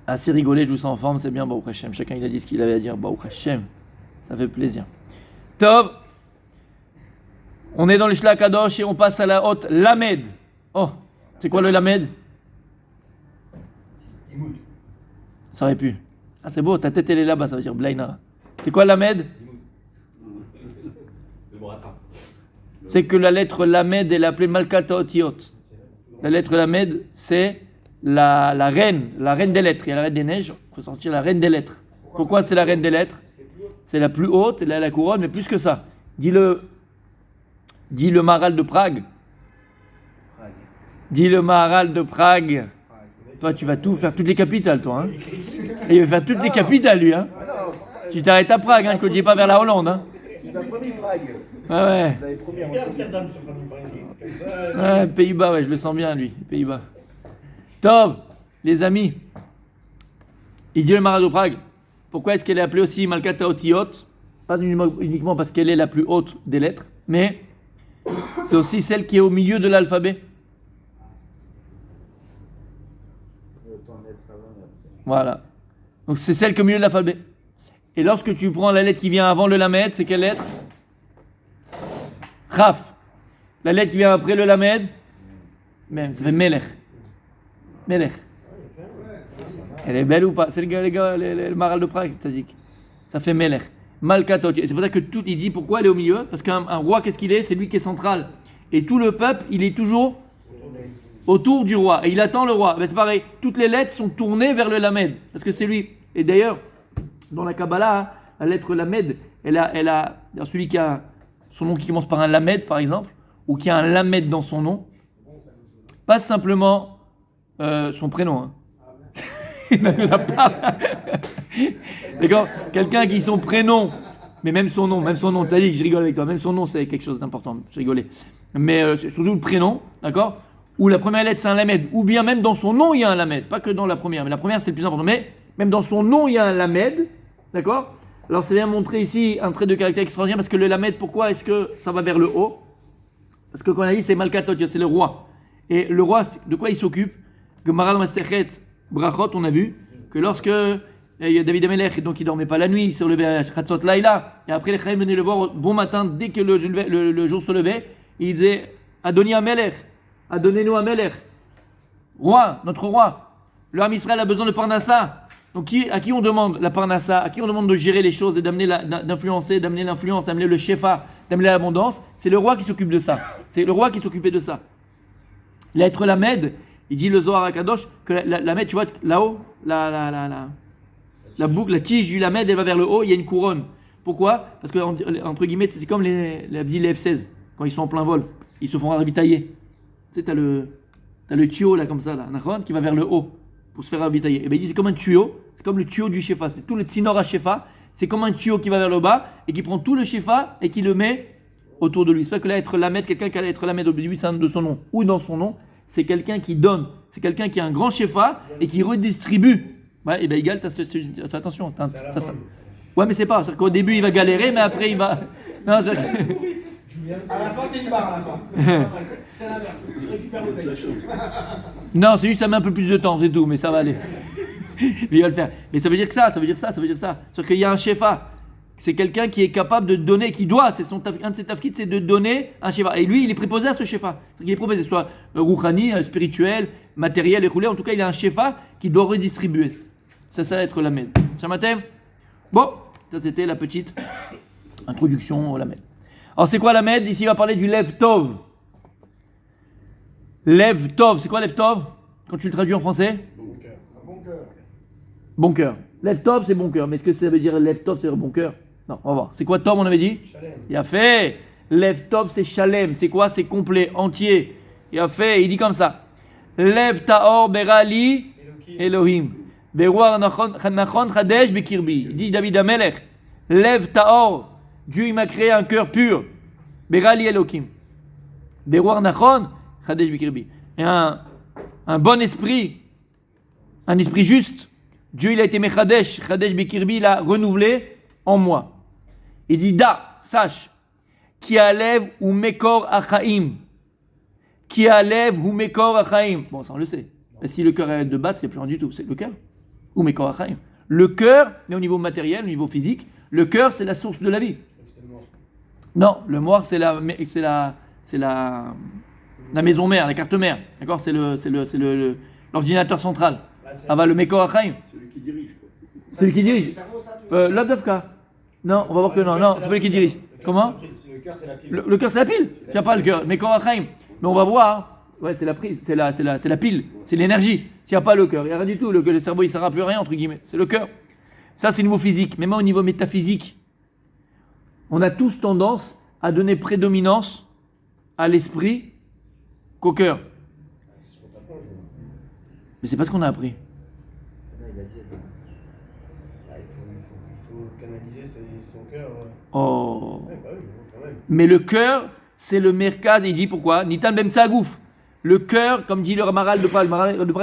Assez rigolé, je vous sens en forme, c'est bien, Baruch Hashem. Chacun il a dit ce qu'il avait à dire, Baruch Hashem. Ça fait plaisir. Tov, on est dans le Shlach Kadosh et on passe à la haute Lamed. Oh, c'est quoi le Lamed? Ça aurait pu. Ah, c'est beau, ta tête elle est là-bas, ça veut dire Blaina. C'est quoi Lamed? C'est que la lettre Lamed est appelée Malkata Otiot. La lettre Lamed, c'est la reine des lettres. Il y a la reine des neiges, il faut sortir la reine des lettres. Pourquoi c'est la reine des lettres? C'est la plus haute, elle a la couronne, mais plus que ça. Dis le Maharal de Prague. Dis le Maharal de Prague. Toi, tu vas tout faire, toutes les capitales, toi. Hein. Et il va faire toutes les capitales, lui. Hein. Tu t'arrêtes à Prague, hein, que tu dis pas vers la Hollande. Hein. Vous avez promis Prague. Ah ouais. Vous avez promis Amsterdam. Ouais, Pays-Bas, ouais, je le sens bien, lui. Pays-Bas. Tov, les amis. Il dit le Maharal de Prague. Pourquoi est-ce qu'elle est appelée aussi Malkata Otiot? Pas uniquement parce qu'elle est la plus haute des lettres, mais c'est aussi celle qui est au milieu de l'alphabet. Voilà. Donc c'est celle qui est au milieu de l'alphabet. Et lorsque tu prends la lettre qui vient avant le Lamed, c'est quelle lettre? Chaf. La lettre qui vient après le Lamed, même, ça fait Melech. Melech. Elle est belle ou pas? C'est le Maharal de Prague, Tzadik. Ça fait Melech. Malkatot. C'est pour ça que tout, il dit pourquoi elle est au milieu? Parce qu'un roi, qu'est-ce qu'il est? C'est lui qui est central. Et tout le peuple, il est toujours autour du roi. Et il attend le roi. Ben, c'est pareil. Toutes les lettres sont tournées vers le Lamed. Parce que c'est lui. Et d'ailleurs, dans la Kabbalah, hein, la lettre Lamed, elle a celui qui a son nom qui commence par un Lamed, par exemple, ou qui a un Lamed dans son nom, pas simplement son prénom. Hein. C'est quand quelqu'un qui son prénom, mais même son nom, ça dit que je rigole avec toi, même son nom c'est quelque chose d'important, je rigolais. Mais surtout le prénom, d'accord? Ou la première lettre c'est un Lamed, ou bien même dans son nom il y a un Lamed, pas que dans la première, mais la première c'est le plus important, mais même dans son nom il y a un Lamed, d'accord? Alors c'est bien montré ici un trait de caractère extraordinaire parce que le Lamed, pourquoi est-ce que ça va vers le haut? Parce que comme on a dit c'est Malkatot, c'est le roi. Et le roi, de quoi il s'occupe? Gemara Masechet Brachot, on a vu que lorsque David Amelech, donc il dormait pas la nuit, il se relevait à Chatzot Laïla, et après les Chaim venaient le voir bon matin, dès que le jour se levait, il disait Adoni Amelech, adonnez-nous Amelech, roi, notre roi. Le Ham Israël a besoin de Parnassa. Donc à qui on demande la Parnassa? À qui on demande de gérer les choses et d'influencer, d'amener l'influence, d'amener le Shefa, d'amener l'abondance? C'est le roi qui s'occupe de ça. C'est le roi qui s'occupait de ça. L'être Lamed, il dit le Zohar HaKadosh que la Lamed, tu vois là-haut, la boucle, la tige du Lamed, elle va vers le haut, il y a une couronne. Pourquoi? Parce que entre guillemets, c'est comme les F-16, quand ils sont en plein vol, ils se font ravitailler. Tu sais, t'as le tuyau là comme ça, là, qui va vers le haut pour se faire ravitailler. Et bien il dit c'est comme un tuyau, c'est comme le tuyau du Shefa, c'est tout le Tsinor à Shefa, c'est comme un tuyau qui va vers le bas et qui prend tout le Shefa et qui le met autour de lui. C'est pas que là être Lamed, quelqu'un qui a être Lamed au début de son nom ou dans son nom, c'est quelqu'un qui donne, c'est quelqu'un qui a un grand Shefa et qui redistribue. Ouais, et bien égal, fais attention. Ouais, mais c'est pas, c'est-à-dire qu'au début il va galérer, mais après il va. Non, à la fin, t'es une barre à la fin. C'est l'inverse, tu récupères les ailes. Non, c'est juste ça met un peu plus de temps, c'est tout, mais ça va aller. Il va le faire. Mais ça veut dire que ça. C'est-à-dire qu'il y a un Shefa. C'est quelqu'un qui est capable de donner, qui doit, un de ses tafkid, c'est de donner un Shefa. Et lui, il est préposé à ce Shefa. C'est-à-dire qu'il est préposé, soit rouhani, spirituel, matériel, écoulé. En tout cas, il a un Shefa qui doit redistribuer. Ça va être Lamed. Shamatem? Bon, ça c'était la petite introduction au Lamed. Alors c'est quoi Lamed? Ici, il va parler du Lev Tov. Lev Tov, c'est quoi Lev Tov? Quand tu le traduis en français? Bon cœur. Un bon cœur. Bon cœur. Lev Tov, c'est bon cœur. Mais est-ce que ça veut dire Lev Tov, c'est bon cœur? Non, on va voir. C'est quoi Tov, on avait dit? Shalem. Il a fait. Lev Tov, c'est Shalem. C'est quoi? C'est complet, entier. Il a fait. Il dit comme ça. Lev Taor Berali Elohim. Beruar Nachon Chadesh Bekirbi. Il dit David Amelech. Lev Taor. Dieu, il m'a créé un cœur pur. Berali Elohim. Beruar Nachon Chadesh Bekirbi. Et un bon esprit. Un esprit juste. Dieu, il a été Mechadesh. Chadesh Bekirbi, il a renouvelé en moi. Il dit Da, sache. Qui alève ou Mekor Achaim. Qui alève ou Mekor Achaim. Bon, ça on le sait. Ben, si le cœur arrête de battre, c'est plus rien du tout, c'est le cœur. Ou mes corps achaim. Le cœur, mais au niveau matériel, au niveau physique, le cœur, c'est la source de la vie. Non, le moire, c'est la maison mère, la carte mère. D'accord, c'est l'ordinateur central. Ah bah le Mekor Achaim. C'est lui qui dirige, quoi. C'est lui qui dirige. L'Abdavka. Non, on va voir que non, c'est pas lui qui dirige. Comment? Le cœur, c'est la pile. Le cœur, c'est la pile. Tu n'as pas le cœur. Mekor Achaim. Mais on va voir. Ouais, c'est la prise, c'est la pile, c'est l'énergie. S'il n'y a pas le cœur, il n'y a rien du tout. Le cerveau, il ne sert à plus rien, entre guillemets. C'est le cœur. Ça, c'est au niveau physique. Mais même au niveau métaphysique, on a tous tendance à donner prédominance à l'esprit qu'au cœur. C'est ce qu'on t'apprend, Mais c'est pas ce qu'on a appris. Il faut canaliser son cœur. Oh. Ouais, bah oui, quand même. Mais le cœur, c'est le merkaz. Et il dit pourquoi? Nitan bem sagouf. Le cœur, comme dit le Maral de Prague,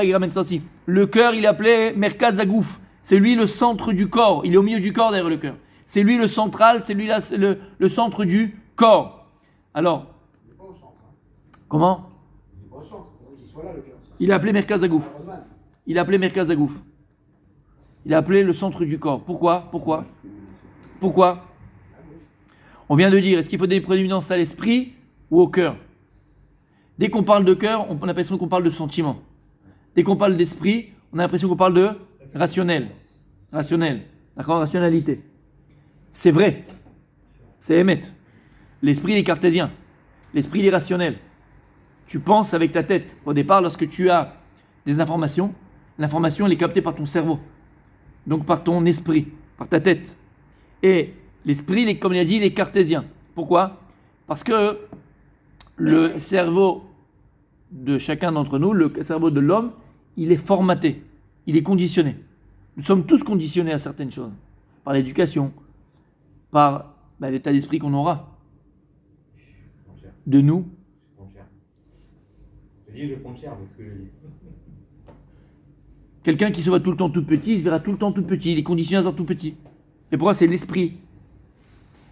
il ramène ça aussi. Le cœur, il est appelé merkaz zagouf. C'est lui le centre du corps. Il est au milieu du corps derrière le cœur. C'est lui le central, c'est lui le centre du corps. Alors, Il n'est pas au centre. comment? Il n'est pas au centre, il faudrait qu'il soit là, le cœur. Il est appelé merkaz zagouf. Il est appelé merkaz zagouf. Il est appelé le centre du corps. Pourquoi? On vient de dire, est-ce qu'il faut donner prédominance à l'esprit ou au cœur? Dès qu'on parle de cœur, on a l'impression qu'on parle de sentiment. Dès qu'on parle d'esprit, on a l'impression qu'on parle de rationnel. D'accord? Rationalité. C'est vrai. C'est émettre. L'esprit il est cartésien. L'esprit il est rationnel. Tu penses avec ta tête. Au départ, lorsque tu as des informations, l'information elle est captée par ton cerveau. Donc par ton esprit, par ta tête. Et l'esprit, comme il a dit, il est cartésien. Pourquoi? Parce que le cerveau de chacun d'entre nous, le cerveau de l'homme, il est formaté, il est conditionné. Nous sommes tous conditionnés à certaines choses. Par l'éducation, par l'état d'esprit qu'on aura. De nous. Je prends cher avec ce que je dis. Quelqu'un qui se voit tout le temps tout petit, il se verra tout le temps tout petit. Il est conditionné à être tout petit. Et pourquoi? C'est l'esprit.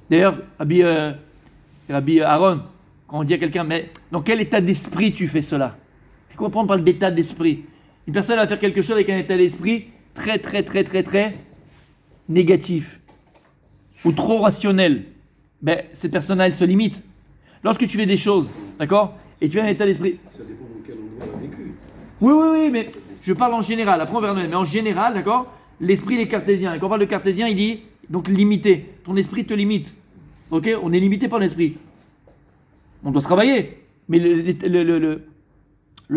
D'ailleurs, Rabbi Aaron, quand on dit à quelqu'un, mais dans quel état d'esprit tu fais cela? C'est quoi prendre par l'état d'esprit? Une personne va faire quelque chose avec un état d'esprit très négatif ou trop rationnel. Cette personne-là, elle se limite. Lorsque tu fais des choses, d'accord, et tu as un état d'esprit. Ça dépend de quel endroit on a vécu. Oui, mais je parle en général. Après, on verra. Mais en général, d'accord, l'esprit, il est cartésien. Et quand on parle de cartésien, il dit donc limité. Ton esprit te limite. Ok? On est limité par l'esprit. On doit se travailler. Mais le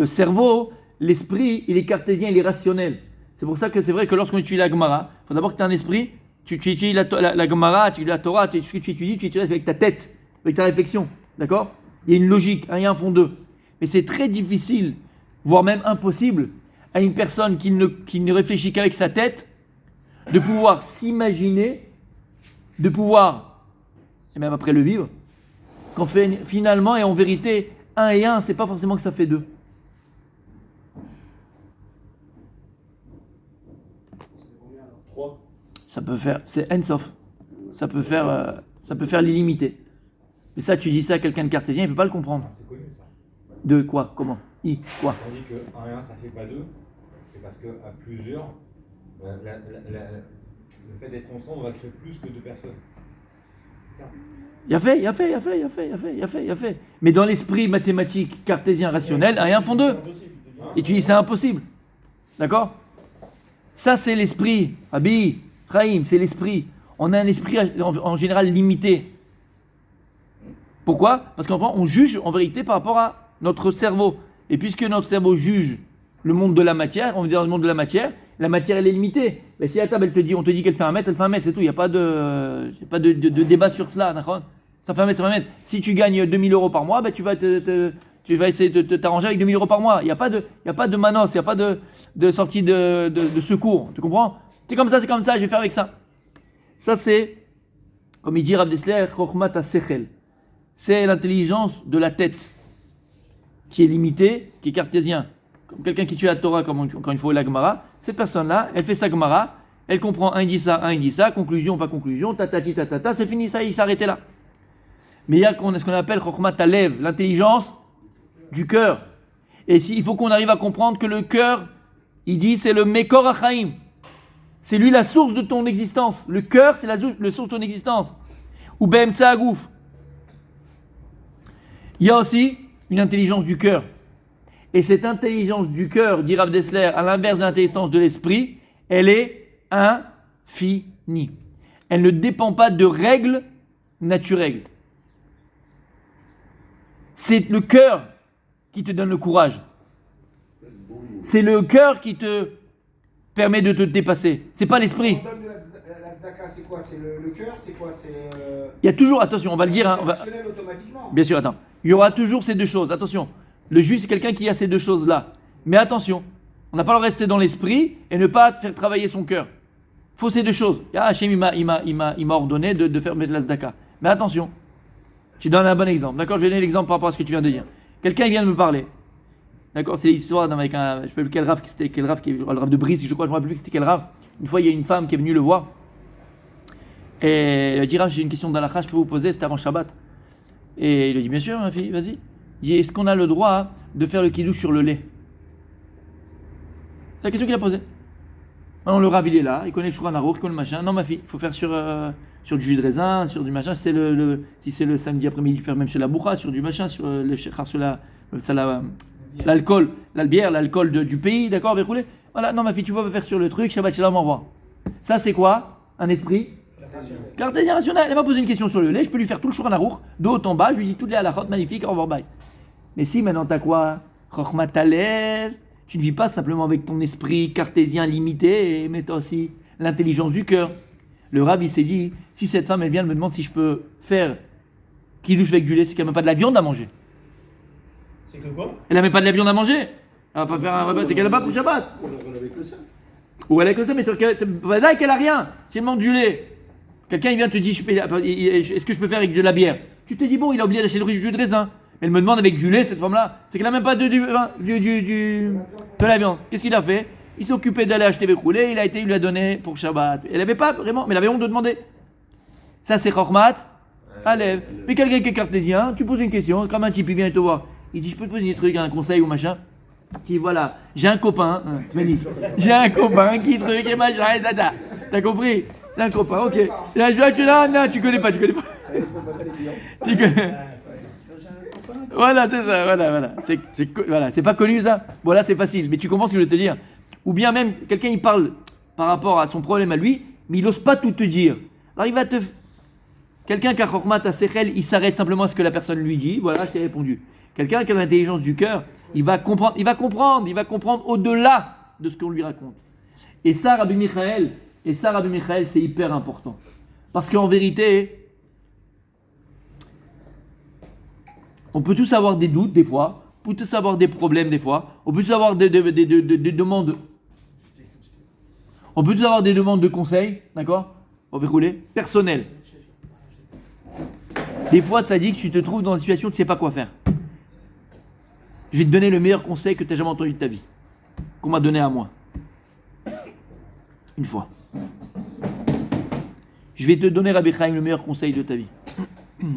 cerveau, l'esprit, il est cartésien, il est rationnel. C'est pour ça que c'est vrai que lorsqu'on étudie la Gemara, il faut d'abord que tu aies un esprit, tu étudies la Gemara, tu étudies la Torah, ce que tu étudies avec ta tête, avec ta réflexion. D'accord? Il y a une logique, il y a un fond d'eux. Mais c'est très difficile, voire même impossible, à une personne qui ne réfléchit qu'avec sa tête, de pouvoir s'imaginer, de pouvoir, et même après le vivre, qu'en fait, finalement et en vérité, 1 et 1, c'est pas forcément que ça fait 2. Ça peut faire, c'est Ensof. Ça peut faire l'illimité. Mais ça, tu dis ça à quelqu'un de cartésien, il ne peut pas le comprendre. C'est connu ça. De quoi? Comment? Quoi? On dit que 1 et 1 ça fait pas 2, c'est parce qu'à plusieurs, le fait d'être ensemble va créer plus que 2 personnes. C'est ça. Il a fait. Mais dans l'esprit mathématique, cartésien, rationnel, 1 et 1 font 2. Et tu dis c'est impossible. D'accord? Ça, c'est l'esprit. Abi, Chaim, c'est l'esprit. On a un esprit en général limité. Pourquoi? Parce qu'enfin, on juge en vérité par rapport à notre cerveau. Et puisque notre cerveau juge le monde de la matière, on veut dire le monde de la matière elle est limitée. Mais si la table, on te dit qu'elle fait 1 mètre, elle fait 1 mètre, c'est tout. Il n'y a pas de débat sur cela. Ça fait 1 mètre, ça fait 1 mètre. Si tu gagnes 2000 euros par mois, tu vas essayer de t'arranger avec 2000 euros par mois. Il n'y a pas de manos, il n'y a pas de sortie de secours. Tu comprends? C'est comme ça, je vais faire avec ça. Ça, c'est, comme il dit Rav Dessler, Chokhmat HaSechel. C'est l'intelligence de la tête qui est limitée, qui est cartésien. Comme quelqu'un qui tue la Torah, comme encore une fois la Gemara, cette personne-là, elle fait sa Gemara, elle comprend un il dit ça, conclusion, pas conclusion, tatati, tatata, c'est fini, ça, il s'est arrêté là. Mais il y a ce qu'on appelle Chokhmat HaLev, l'intelligence du cœur. Et il faut qu'on arrive à comprendre que le cœur Il dit c'est le Mekor HaChaim. C'est lui la source de ton existence. Le cœur, c'est la source de ton existence. Ou Be'emtsa Agouf. Il y a aussi une intelligence du cœur. Et cette intelligence du cœur, dit Rav Dessler, à l'inverse de l'intelligence de l'esprit, elle est infinie. Elle ne dépend pas de règles naturelles. C'est le cœur qui te donne le courage. C'est le cœur qui te permet de te dépasser. C'est pas l'esprit. On donne de la tzedaka, c'est quoi? C'est le cœur? C'est quoi? C'est Il y a toujours, attention, on va le dire. Hein, rationnel automatiquement. Bien sûr, attends. Il y aura toujours ces deux choses. Attention. Le juif, c'est quelqu'un qui a ces deux choses-là. Mais attention, on n'a pas le droit de rester dans l'esprit et ne pas faire travailler son cœur. Il faut ces deux choses. Ah, Hachem, il m'a ordonné de faire mettre la tzedaka. Mais attention, tu donnes un bon exemple. D'accord, je vais donner l'exemple par rapport à ce que tu viens de dire. Quelqu'un vient de me parler. D'accord, c'est l'histoire avec un. Je ne sais plus quel rave c'était, le rave de Brice, je crois, je ne me rappelle plus c'était quel rave. Une fois, il y a une femme qui est venue le voir. Et elle dit, j'ai une question d'Alakha, je peux vous poser, c'était avant Shabbat. Et il lui dit, bien sûr, ma fille, vas-y. Il dit, est-ce qu'on a le droit de faire le kidouche sur le lait? C'est la question qu'il a posée. Maintenant, le Rav, il est là, il connaît le Shulchan Aruch, il connaît le machin. Non, ma fille, il faut faire sur du jus de raisin, sur du machin. Si c'est le samedi après-midi, tu peux faire même sur la bourra, sur du machin, sur le shechar, sur l'alcool, la bière, l'alcool du pays, d'accord, roulé. Voilà, non, ma fille, tu peux pas faire sur le truc, Shabbat Shalom, au revoir. Ça, c'est quoi? Un esprit cartésien rationnel. Elle m'a posé une question sur le lait, je peux lui faire tout le Shulchan Aruch, de haut en bas, je lui dis toutes les halachot, magnifique, au revoir, bye. Mais si maintenant t'as quoi? Chokhmat Halev. Tu ne vis pas simplement avec ton esprit cartésien limité, mais tu as aussi l'intelligence du cœur. Le Rav, il s'est dit, si cette femme, elle vient, elle me demande si je peux faire kidouche avec du lait, c'est qu'elle n'a même pas de la viande à manger. C'est que quoi? Elle n'a même pas de la viande à manger. Elle va pas faire un repas, c'est qu'elle n'a pas pour Shabbat. On avait que ça. Ou elle a que ça, mais c'est là qu'elle a rien. Si elle demande du lait, quelqu'un il vient te dire, est-ce que je peux faire avec de la bière? Tu te dis, bon, il a oublié d'acheter le jus de raisin. Elle me demande avec du lait, cette femme-là. C'est qu'elle n'a même pas de la viande. Qu'est-ce qu'il a fait? Il s'est occupé d'aller acheter des roulés, il lui a donné pour Shabbat. Elle n'avait pas vraiment, mais elle avait honte de demander. Ça, c'est Chokhmat Halev. Mais quelqu'un qui est cartésien, tu poses une question, comme un type, il vient te voir. Il dit, je peux te poser des trucs, un conseil ou machin? Il dit, voilà, j'ai un copain, j'ai un copain qui truc et machin, et tata. T'as compris? J'ai un copain, ok. Non, tu connais pas. Tu connais. Voilà, c'est ça, voilà. C'est pas connu ça. Bon, là, c'est facile, mais tu comprends ce que je veux te dire. Ou bien même, quelqu'un, il parle par rapport à son problème à lui, mais il n'ose pas tout te dire. Alors, il va te. Quelqu'un qui a Chokhmat HaSechel, il s'arrête simplement à ce que la personne lui dit. Voilà, je t'ai répondu. Quelqu'un qui a l'intelligence du cœur, il va comprendre au-delà de ce qu'on lui raconte. Et ça, Rabbi Michael, c'est hyper important. Parce qu'en vérité, on peut tous avoir des doutes des fois, on peut tous avoir des problèmes des fois, on peut tous avoir des demandes. On peut tous avoir des demandes de conseils, d'accord? On va rouler, personnelles. Des fois, ça dit que tu te trouves dans une situation où tu ne sais pas quoi faire. Je vais te donner le meilleur conseil que tu as jamais entendu de ta vie, qu'on m'a donné à moi. Une fois. Je vais te donner, Rabbi Chaim, le meilleur conseil de ta vie.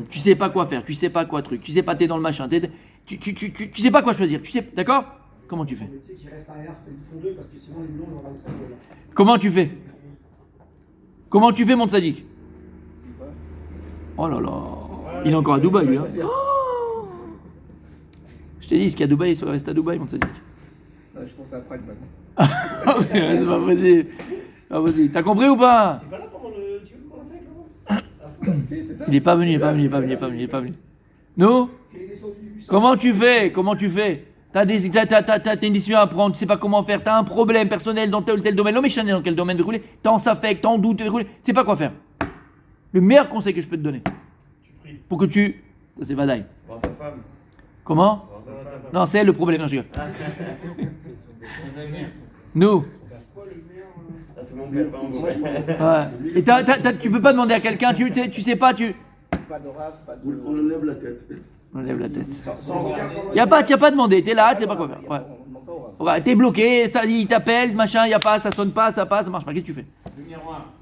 Tu sais pas quoi faire, tu sais pas quoi truc, tu sais pas t'es dans le machin, tu sais pas quoi choisir, tu sais, d'accord? Comment tu fais? Tu sais qu'il reste un R fondeux parce que sinon les millions ils vont regarder ça. Comment tu fais? Comment tu fais, mon tzaddik? Oh là là, il est encore à Dubaï, lui. Hein. Oh, je t'ai dit, ce qu'il y a à Dubaï, il reste à Dubaï, mon tzaddik. Je pense à Prague maintenant. C'est pas possible. Pas possible. T'as compris ou pas? T'es pas là pendant le tuyau qu'on a fait là-bas? C'est ça. Il est pas venu. Non? Il est descendu du bus. Comment tu fais? T'as une décision à prendre, tu sais pas comment faire, t'as un problème personnel dans tel ou tel domaine, l'homme est chané dans quel domaine rouler, t'es en s'affecte, t'es en doute, tu sais pas quoi faire. Le meilleur conseil que je peux te donner, Tu pries. pour que tu... Ça c'est Vadaï. Voir ta femme. Comment? Voir ta femme. Non, c'est elle le problème, non je rigole. Nous. Ah, c'est mon père, pas mon Ouais. Et tu peux pas demander à quelqu'un, tu sais pas, Pas de rave, pas de. On enlève la tête. On lève la tête. Sans regarder dans Tu n'as pas demandé, t'es là, tu sais pas quoi faire. Ouais. On demande pas au rave. Ouais, t'es bloqué, ça, il t'appelle, machin, y a pas, ça sonne pas, ça passe, ça marche pas. Qu'est-ce que tu fais? Le miroir.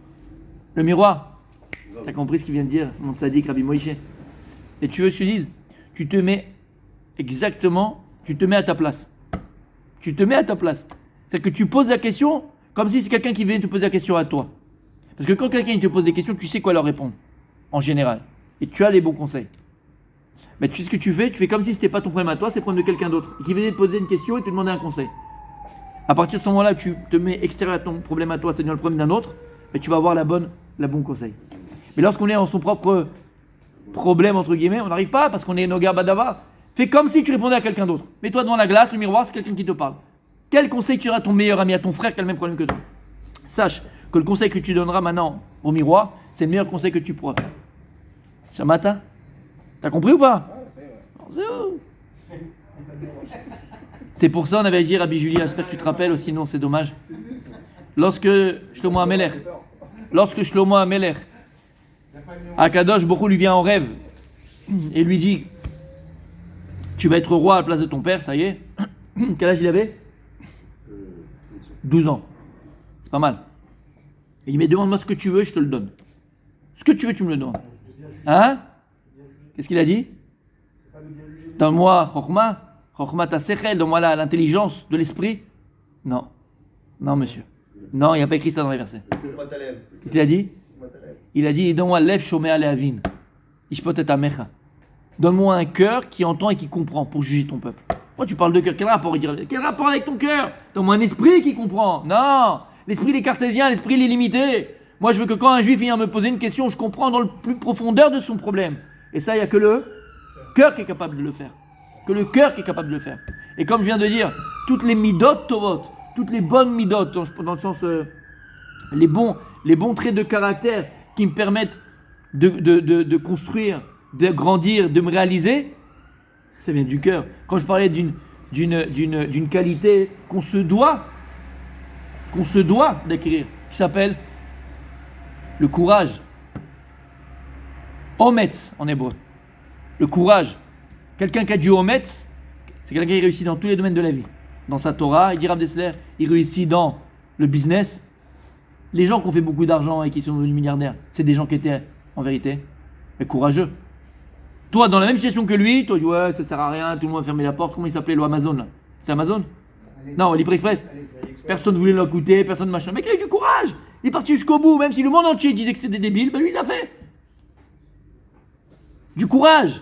Le miroir. T'as compris ce qu'il vient de dire, mon tzaddik Rabbi Moïse. Et tu veux que je te dise? Tu te mets exactement, tu te mets à ta place. Tu te mets à ta place. C'est que tu poses la question comme si c'est quelqu'un qui vient te poser la question à toi. Parce que quand quelqu'un te pose des questions, tu sais quoi leur répondre, en général. Et tu as les bons conseils. Mais tu sais ce que tu fais comme si ce n'était pas ton problème à toi, c'est le problème de quelqu'un d'autre. Et qui venait te poser une question et te demander un conseil. À partir de ce moment-là, tu te mets extérieur à ton problème à toi, c'est-à-dire le problème d'un autre, et tu vas avoir la bon conseil. Mais lorsqu'on est en son propre problème, entre guillemets, on n'arrive pas parce qu'on est Noga Badava. Fais comme si tu répondais à quelqu'un d'autre. Mets-toi devant la glace, le miroir, c'est quelqu'un qui te parle. Quel conseil tu donneras à ton meilleur ami, à ton frère qui a le même problème que toi? Sache que le conseil que tu donneras maintenant au miroir, c'est le meilleur conseil que tu pourras faire. Shamata? T'as compris ou pas? C'est où? C'est pour ça on avait dit Rabbi Julia, j'espère que tu te rappelles, sinon c'est dommage. Lorsque Shlomo Amelech, Akadosh Borou lui vient en rêve et lui dit: tu vas être roi à la place de ton père, ça y est. Quel âge il avait? 12 ans. C'est pas mal. Et il dit: mais demande-moi ce que tu veux, je te le donne. Ce que tu veux, tu me le donnes. Hein? Qu'est-ce qu'il a dit? Donne-moi Chokhma ta sechel, donne-moi l'intelligence de l'esprit. Non. Non, monsieur. Non, il n'y a pas écrit ça dans les versets. Qu'est-ce qu'il a dit? Il a dit: donne-moi lev shomea lehavin. Ishpot et amecha. Donne-moi un cœur qui entend et qui comprend pour juger ton peuple. Pourquoi tu parles de cœur? Quel rapport avec ton cœur? Donne-moi un esprit qui comprend. Non, l'esprit il est cartésien, l'esprit il est limité. Moi je veux que quand un juif vient me poser une question, je comprends dans le plus profondeur de son problème. Et ça, il n'y a que le cœur qui est capable de le faire. Que le cœur qui est capable de le faire. Et comme je viens de dire, toutes les midot tovot, toutes les bonnes midot, dans le sens les bons traits de caractère qui me permettent de construire, de grandir, de me réaliser, ça vient du cœur. Quand je parlais d'une qualité qu'on se doit d'acquérir, qui s'appelle le courage. Ometz en hébreu. Le courage. Quelqu'un qui a du ometz, c'est quelqu'un qui réussit dans tous les domaines de la vie. Dans sa Torah, il dit Rav Dessler, il réussit dans le business. Les gens qui ont fait beaucoup d'argent et qui sont devenus milliardaires, c'est des gens qui étaient, en vérité, mais courageux. Toi, dans la même situation que lui, toi, tu dis ouais, ça sert à rien, tout le monde a fermé la porte. Comment il s'appelait, Amazon là? C'est Amazon? Non, l'Hyper-Express. Personne ne voulait l'écouter, personne machin. Mais il a eu du courage. Il est parti jusqu'au bout, même si le monde entier disait que c'était débile, ben lui il l'a fait. Du courage.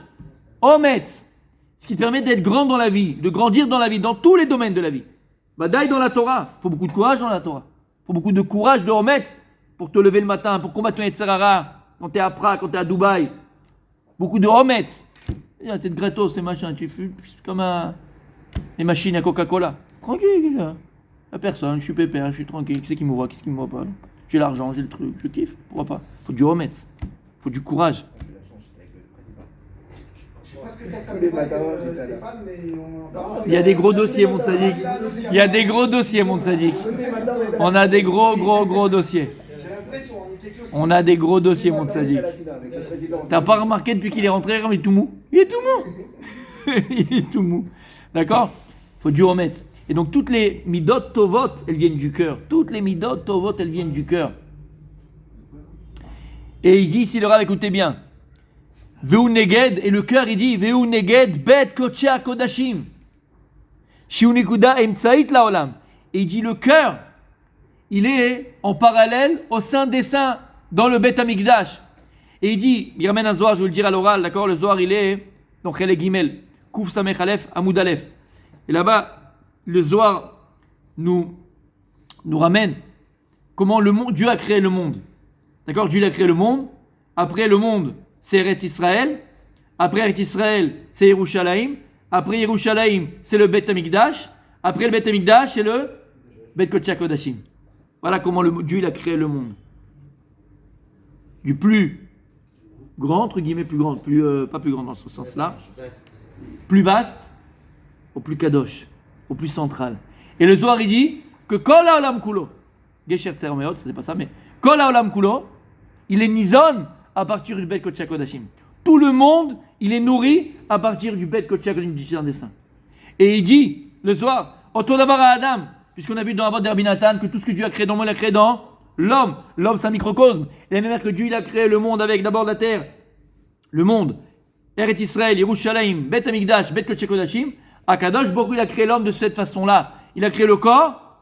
Ometz. Ce qui te permet d'être grand dans la vie, de grandir dans la vie, dans tous les domaines de la vie. Badaï dans la Torah. Il faut beaucoup de courage dans la Torah. Il faut beaucoup de courage de Ometz pour te lever le matin, pour combattre ton Yetzirara, quand tu es à Prague, quand tu es à Dubaï. Beaucoup de Ometz. C'est de Gretos, c'est machin. Tu fumes comme les machines à Coca-Cola. Tranquille, là. La personne, je suis pépère, je suis tranquille. Qui c'est qui me voit, qui c'est qui me voit pas? J'ai l'argent, j'ai le truc, je kiffe. Pourquoi pas? Faut du Ometz. Faut du courage. Je sais pas ce que tu as fait avec Stéphane, mais il y a des gros dossiers, mon tzaddik. Il y a des gros dossiers, mon tzaddik. On a des gros dossiers. j'ai l'impression, il y a quelque chose. On a des gros dossiers, mon tzaddik. T'as pas remarqué depuis qu'il est rentré, il est tout mou? Il est tout mou. Il est tout mou. D'accord? Faut du Ometz. Et donc toutes les midot tovot, elles viennent du cœur. Toutes les midot tovot, elles viennent du cœur. Et il dit ici le Rav, écoutez bien. Veu neged, et le cœur il dit Veu neged bet kochea kodashim. Shiunikuda emtsait laolam. Et il dit le cœur, il est en parallèle au sein des saints dans le Bet Amikdash. Et il dit, il ramène un Zohar, je vais le dire à l'oral, d'accord? Le Zohar il est dans Chelek Gimel, Kuf Samech Aleph, Amoud Aleph. Et là-bas, le Zohar nous ramène comment le monde, Dieu a créé le monde. D'accord? Dieu a créé le monde. Après le monde, c'est Eretz Israël. Après Eretz Israël, c'est Yerushalayim. Après Yerushalayim, c'est le Bet Amikdash. Après le Bet Amikdash, c'est le Bet Kodesh Kodashim. Voilà comment Dieu il a créé le monde. Du plus grand, entre guillemets, plus grand, pas plus grand dans ce sens-là, plus vaste, au plus kadosh, au plus central. Et le Zohar il dit que Kol haolam kulo, Gesher Tzer Meot, c'est pas ça, mais Kol haolam kulo, il est nizon à partir du Bet Kodesh Kodashim. Tout le monde, il est nourri à partir du Bet Kodesh Kodashim du Saint des Saints. Et il dit, le Zohar, Oto davar à Adam, puisqu'on a vu dans Avot d'Rabbi Nathan que tout ce que Dieu a créé dans le monde, il a créé dans l'homme. L'homme, c'est un microcosme. Et la même manière que Dieu, il a créé le monde avec d'abord la terre, le monde, Eretz Israël, Yerushalayim, Bet Amikdash, Bet Kodesh Kodashim, Akadosh Baruch Hu, il a créé l'homme de cette façon-là. Il a créé le corps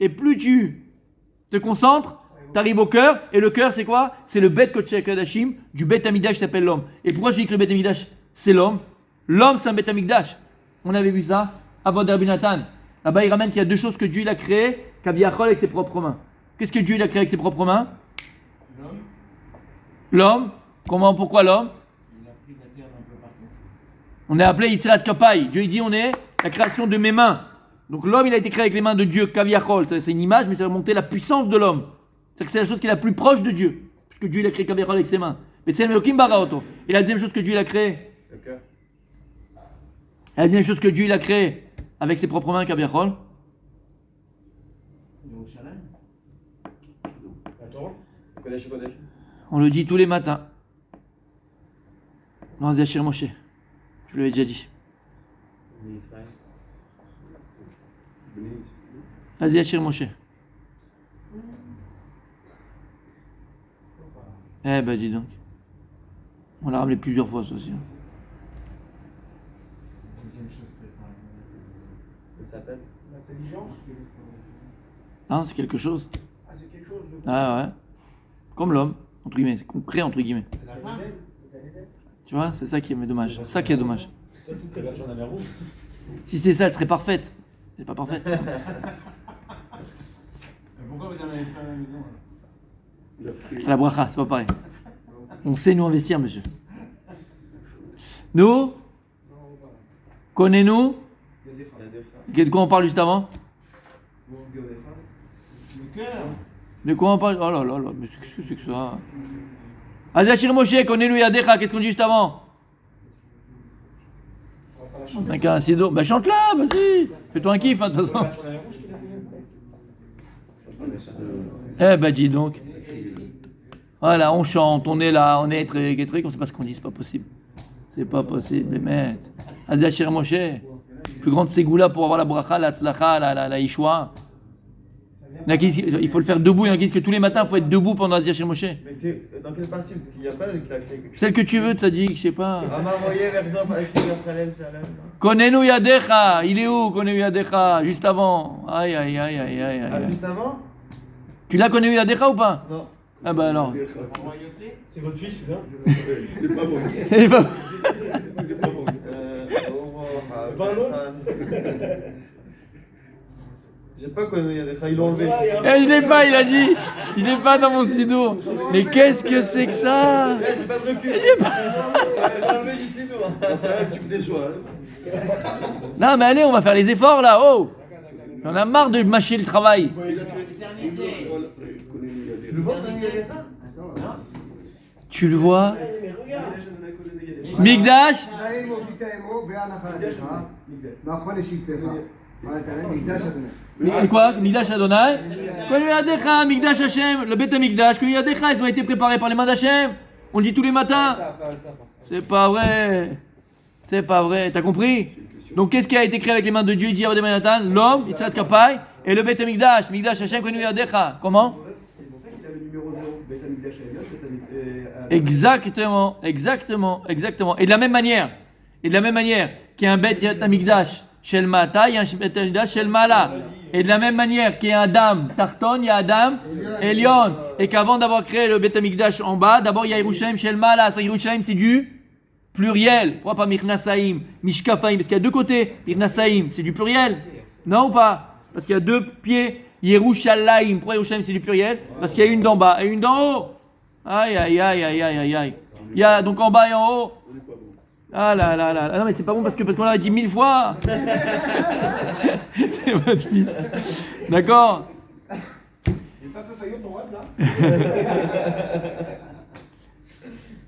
et plus tu te concentres, tu arrives au cœur. Et le cœur, c'est quoi? C'est le Bet Kodesh Kodashim du Bet Amidash qui s'appelle l'homme. Et pourquoi je dis que le Bet Amidash, c'est l'homme? L'homme, c'est un Bet Amidash. On avait vu ça avant Rabbi Nathan. Là-bas, il ramène qu'il y a deux choses que Dieu il a créées, Kaviachol avec ses propres mains. Qu'est-ce que Dieu il a créé avec ses propres mains? L'homme. Comment? Pourquoi l'homme? On est appelé Yitzirat Kapai. Dieu il dit on est la création de mes mains. Donc l'homme il a été créé avec les mains de Dieu, Kaviachol. C'est une image, mais ça va montrer la puissance de l'homme. C'est que c'est la chose qui est la plus proche de Dieu. Puisque Dieu il a créé Kaviachol avec ses mains. Mais c'est le Melokim Baraoto. Et la deuxième chose que Dieu il a créée. La deuxième chose que Dieu il a créée avec ses propres mains, Kaviachol. On le dit tous les matins. Dans Yashir Moshe. Je l'avais déjà dit. Vas-y, Yashir Moshe. Eh ben, dis donc. On l'a ramené plusieurs fois, ça aussi. L'intelligence. Non, c'est quelque chose. Ah, c'est quelque chose de. Ah ouais. Comme l'homme, entre guillemets. C'est concret, entre guillemets. La femme. Tu vois, c'est ça qui est dommage. C'est ça qui est dommage. Toi, toute la version de la mer rouge. Si c'était ça, elle serait parfaite. Elle n'est pas parfaite. Pourquoi vous en avez plein à la maison C'est la bracha, c'est pas pareil. On sait nous investir, monsieur. Nous, connais-nous. De quoi on parle juste avant? Le cœur. De quoi on parle? Oh là là là, mais qu'est-ce que c'est que ça? Adachir Moshe, connais-nous Yadecha, qu'est-ce qu'on dit juste avant? T'as qu'un sido. Bah chante-la, vas-y. Fais-toi un kiff, hein, de toute façon. Eh ben dis donc. Voilà, on chante, on est là, on est très, on sait pas ce qu'on dit, c'est pas possible. C'est pas possible, mais Adachir Moshe, plus grande ségoula pour avoir la bracha, la tzlacha, la ishwa. Il faut le faire debout, il y en a qui disent que tous les matins il faut être debout pendant Azia chez Moshe. Mais c'est dans quelle partie? Parce qu'il n'y a pas de claque. Celle que tu veux, Tzadik, je sais pas. Connais Konenu Yadecha, il est où Konenu Yadecha? Juste avant. Aïe aïe aïe aïe aïe aïe. juste avant? Tu l'as Konenu Yadecha ou pas? Non. Ah bah alors. C'est votre fils, celui-là? C'est pas bon. C'est pas- C'est pas bon. Pas un autre? J'ai pas connu Yadecha, ils l'ont enlevé. Eh, je l'ai pas, il a dit. Je l'ai pas dans mon sido. Mais qu'est-ce que c'est que ça? J'ai pas de recul. J'ai pas- Ils l'ont enlevé d'ici, nous. Tu me déçois. Non mais allez, on va faire les efforts là. Oh, on a marre de mâcher le travail. Le bon connu Yadecha? Tu le vois? Migdash. Et quoi? Migdash Adonai? Konenu Yadecha, Migdash Hashem, le Bet Migdash, Konenu Yadecha, ils ont été préparés par les mains d'Hachem. On le dit tous les matins. C'est pas vrai. C'est pas vrai. T'as compris? Donc qu'est-ce qui a été créé avec les mains de Dieu? Il dit à Nathan, l'homme, Yitzhak Kapai, et le Bet Migdash, Migdash Hashem, Konenu Yadecha. Comment? C'est pour ça qu'il a le numéro 0. Beth Amikdash Elyon, Exactement, exactement, exactement. Et de la même manière, qu'il y a un Bet Amikdash Shel Mata, il y a un Bet Amikdash Shel Mala. Et de la même manière qu'il y a un Adam Tarton, il y a Adam Elion. Et qu'avant d'avoir créé le Bet Amikdash en bas, d'abord il y a Yerushalayim Shel Mala. Yerushalayim c'est du pluriel. Pourquoi pas Mirnasaim, Mishkafaim? Parce qu'il y a deux côtés. Mirnasaim c'est du pluriel. Non ou pas? Parce qu'il y a deux pieds. Yerushalayim. Pourquoi Yerushalayim c'est du pluriel? Parce qu'il y a une d'en bas et une d'en haut. Aïe aïe aïe aïe aïe aïe aïe. Il y a donc en bas et en haut. Ah là là là. Ah non mais c'est pas bon parce qu'on l'a dit 1000 fois. C'est votre fils. D'accord? Il n'est pas peu faillot ton rap là.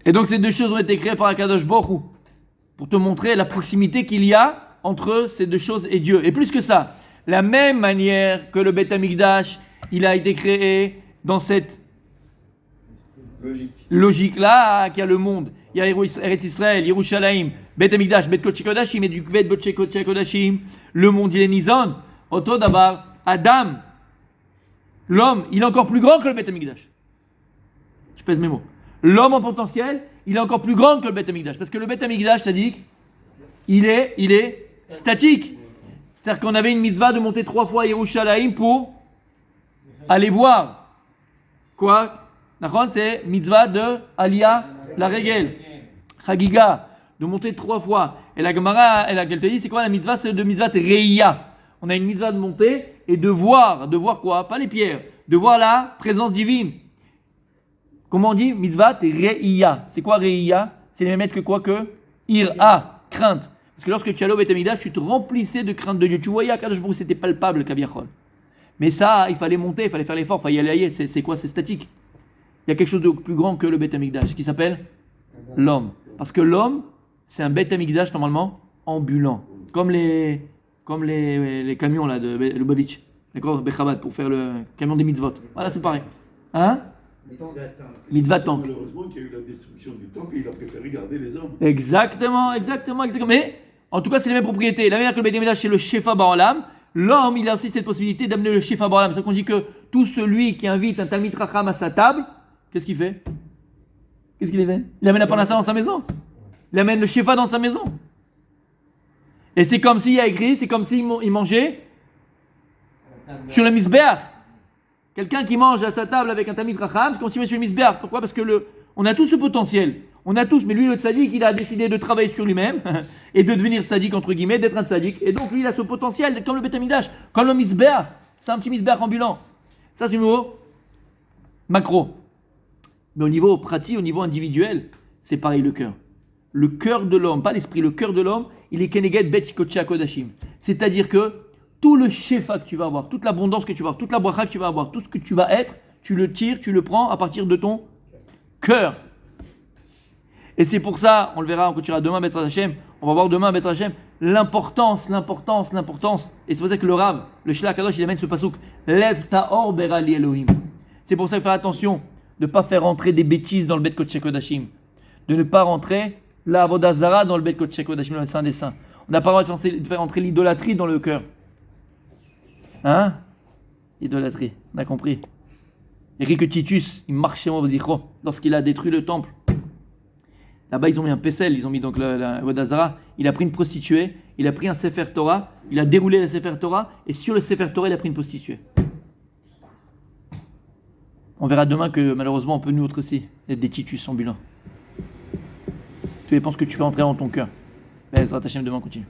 Et donc ces deux choses ont été créées par Akadosh Baruch Hu pour te montrer la proximité qu'il y a entre ces deux choses et Dieu. Et plus que ça, la même manière que le Bet Amikdash, il a été créé dans cette logique-là qu'il y a le monde. Il y a Eretz Israël, Yerushalayim, Bet Amikdash, Bet Kodesh Kodashim, et du Bet Kodesh Kodashim, le monde il est Nizon. Auto d'abord, Adam, l'homme, il est encore plus grand que le Bet Amikdash. Je pèse mes mots. L'homme en potentiel, il est encore plus grand que le Bet Amikdash. Parce que le Bet Amikdash, c'est-à-dire, il est statique. C'est-à-dire qu'on avait une mitzvah de monter 3 fois à Yerushalayim pour aller voir. Quoi? D'accord, c'est mitzvah de Aliyah, la règle. Chagiga, de monter 3 fois. Et la Gemara, elle te dit, c'est quoi la mitzvah? C'est de mitzvah Reiya. On a une mitzvah de monter et de voir quoi? Pas les pierres, de voir la présence divine. Comment on dit? Mitzvah Reiya. C'est quoi Reiya? C'est les mêmes lettres que quoi? Que Ira, crainte. Parce que lorsque tu allais au Beth Amikdash, tu te remplissais de crainte de Dieu. Tu voyais à Kadosh Baruch Hu, c'était palpable, Kaviachol. Mais ça, il fallait monter, il fallait faire l'effort, il fallait y aller. C'est quoi? C'est statique. Il y a quelque chose de plus grand que le Beth Amikdash, qui s'appelle l'homme. Parce que l'homme, c'est un Beth Amikdash normalement ambulant. Comme les camions là, de Lubavitch. D'accord? Bechabad, pour faire le camion des mitzvot. Voilà, c'est pareil. Hein? Mitzvah tank. Malheureusement qu'il y a eu la destruction du temple et il a préféré garder les hommes. Exactement. Mais en tout cas, c'est les mêmes propriétés. La manière que le Beth Amikdash, c'est le Shefa Ba'olam. L'homme, il a aussi cette possibilité d'amener le Shefa Ba'olam. C'est ça qu'on dit que tout celui qui invite un Talmid Racham à sa table, qu'est-ce qu'il fait? Il amène la parnassa dans sa maison. Il amène le Shefa dans sa maison. Et c'est comme s'il y a écrit, c'est comme s'il mangeait sur le Misbeach. Quelqu'un qui mange à sa table avec un Talmid Racham, c'est comme s'il met sur le Misbeach. Pourquoi? Parce que on a tous ce potentiel. On a tous, mais lui, le tzaddik, il a décidé de travailler sur lui-même et de devenir tzaddik, entre guillemets, d'être un tzaddik. Et donc, lui, il a ce potentiel d'être comme le Beth Amikdash, comme le Misbeach. C'est un petit Misbeach ambulant. Ça, c'est le niveau macro. Mais au niveau pratique, au niveau individuel, c'est pareil le cœur. Le cœur de l'homme, pas l'esprit, le cœur de l'homme, il est Keneged Bet Kodesh Kodashim. C'est-à-dire que tout le shefa que tu vas avoir, toute l'abondance que tu vas avoir, toute la bracha que tu vas avoir, tout ce que tu vas être, tu le tires, tu le prends à partir de ton cœur. Et c'est pour ça, on le verra, on continuera demain, Beth Hashem, on va voir demain, Beth Hashem, l'importance. Et c'est pour ça que le Rav, le Shlach Kadosh, il amène ce pasouk, Lev Ta'or Berali Elohim. C'est pour ça qu'il faut faire attention de ne pas faire rentrer des bêtises dans le Bet Kodesh Kodashim, de ne pas rentrer la Avodah Zara dans le Bet Kodesh Kodashim, dans le Saint des Saints. On n'a pas le droit de faire rentrer l'idolâtrie dans le cœur. Hein? Idolâtrie, on a compris. Écrit que Titus, il marchait en Zichro lorsqu'il a détruit le temple. Là-bas, ils ont mis un pécel, ils ont mis donc la Avodah Zara. Il a pris une prostituée, il a pris un Sefer Torah, il a déroulé le Sefer Torah, et sur le Sefer Torah, il a pris une prostituée. On verra demain que malheureusement, on peut nous autres aussi être des Titus ambulants. Tu dépends ce que tu fais entrer dans ton cœur. Mais Ezrat Hashem, demain, on continue.